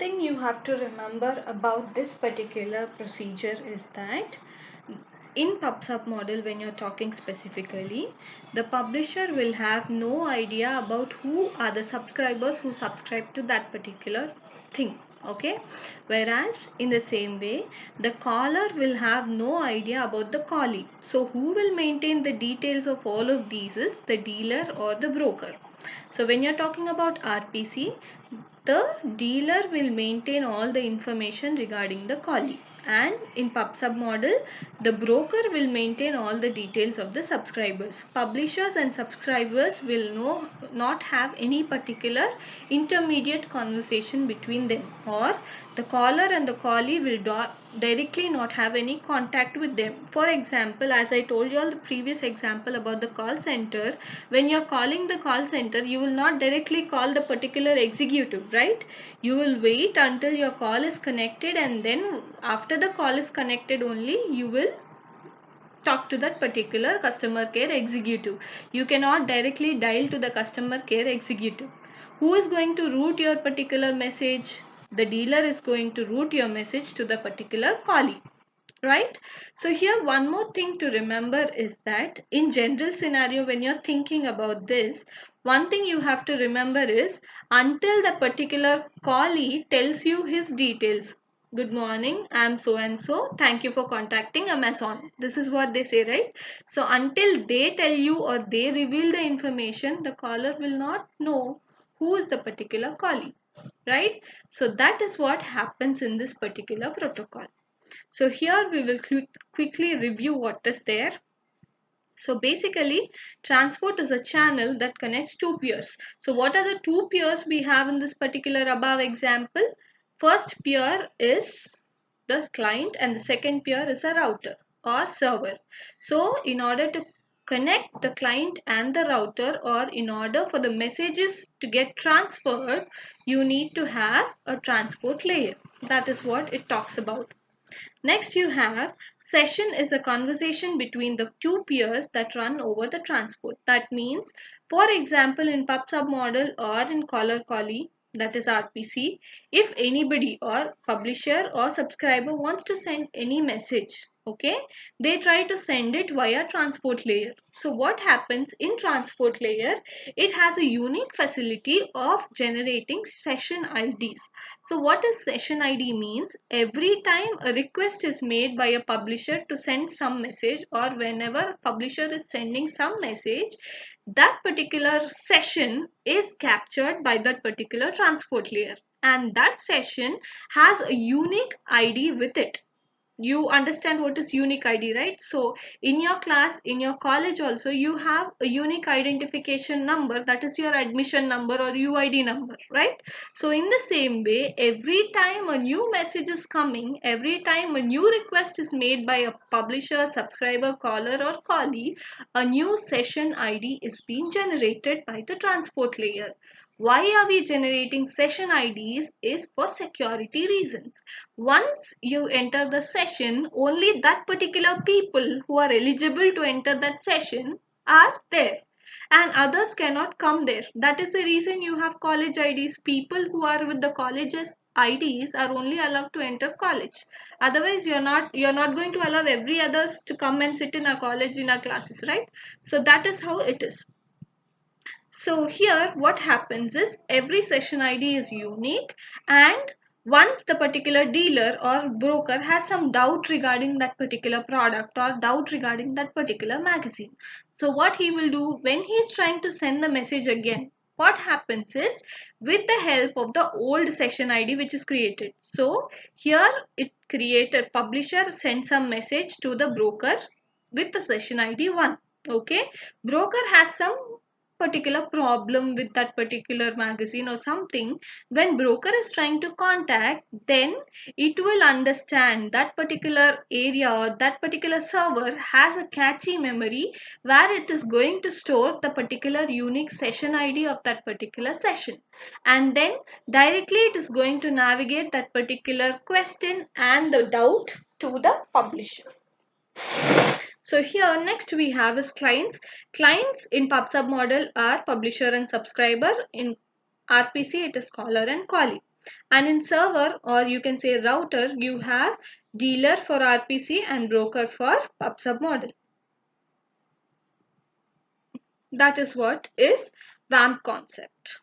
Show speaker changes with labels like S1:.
S1: thing you have to remember about this particular procedure is that in PubSub model, when you're talking specifically, the publisher will have no idea about who are the subscribers who subscribe to that particular thing. Okay, whereas in the same way, the caller will have no idea about the callee. So who will maintain the details of all of these is the dealer or the broker. So when you're talking about RPC, the dealer will maintain all the information regarding the callee, and in PubSub model, the broker will maintain all the details of the subscribers. Publishers and subscribers will not have any particular intermediate conversation between them, or the caller and the callee will directly not have any contact with them. For example, as I told you all the previous example about the call center, when you're calling the call center, you will not directly call the particular executive, right? You will wait until your call is connected, and then after the call is connected only you will talk to that particular customer care executive. You cannot directly dial to the customer care executive. Who is going to route your particular message? The dealer is going to route your message to the particular callee, right? So here one more thing to remember is that in general scenario, when you're thinking about this, one thing you have to remember is until the particular callee tells you his details. Good morning, I'm so and so, thank you for contacting Amazon. This is what they say, right? So until they tell you or they reveal the information, the caller will not know who is the particular callee, right? So that is what happens in this particular protocol. So here we will quickly review what is there. So basically, transport is a channel that connects two peers. So what are the two peers we have in this particular above example? First peer is the client and the second peer is a router or server. So in order to connect the client and the router, or in order for the messages to get transferred, you need to have a transport layer. That is what it talks about. Next you have session is a conversation between the two peers that run over the transport. That means, for example, in PubSub model or in caller callee, that is RPC, if anybody or publisher or subscriber wants to send any message, okay, they try to send it via transport layer. So what happens in transport layer? It has a unique facility of generating session IDs. So what is session ID means? Every time a request is made by a publisher to send some message, or whenever a publisher is sending some message, that particular session is captured by that particular transport layer, and that session has a unique ID with it. You understand what is unique ID, right? So in your class, in your college also, you have a unique identification number, that is your admission number or UID number, right? So in the same way, every time a new message is coming, every time a new request is made by a publisher, subscriber, caller or callee, a new session ID is being generated by the transport layer. Why are we generating session IDs? Is for security reasons. Once you enter the session, only that particular people who are eligible to enter that session are there, and others cannot come there. That is the reason you have college IDs. People who are with the colleges IDs are only allowed to enter college. Otherwise, you're not going to allow every others to come and sit in a college in our classes, right? So that is how it is. So here what happens is every session ID is unique, and once the particular dealer or broker has some doubt regarding that particular product or doubt regarding that particular magazine, so what he will do when he is trying to send the message again, what happens is, with the help of the old session ID which is created, so here it created publisher sends some message to the broker with the session ID 1. Okay, broker has some particular problem with that particular magazine or something. When broker is trying to contact, then it will understand that particular area or that particular server has a cache memory where it is going to store the particular unique session ID of that particular session, and then directly it is going to navigate that particular question and the doubt to the publisher. So here next we have is clients. Clients in PubSub model are publisher and subscriber. In RPC it is caller and callee. And in server, or you can say router, you have dealer for RPC and broker for PubSub model. That is what is WAMP concept.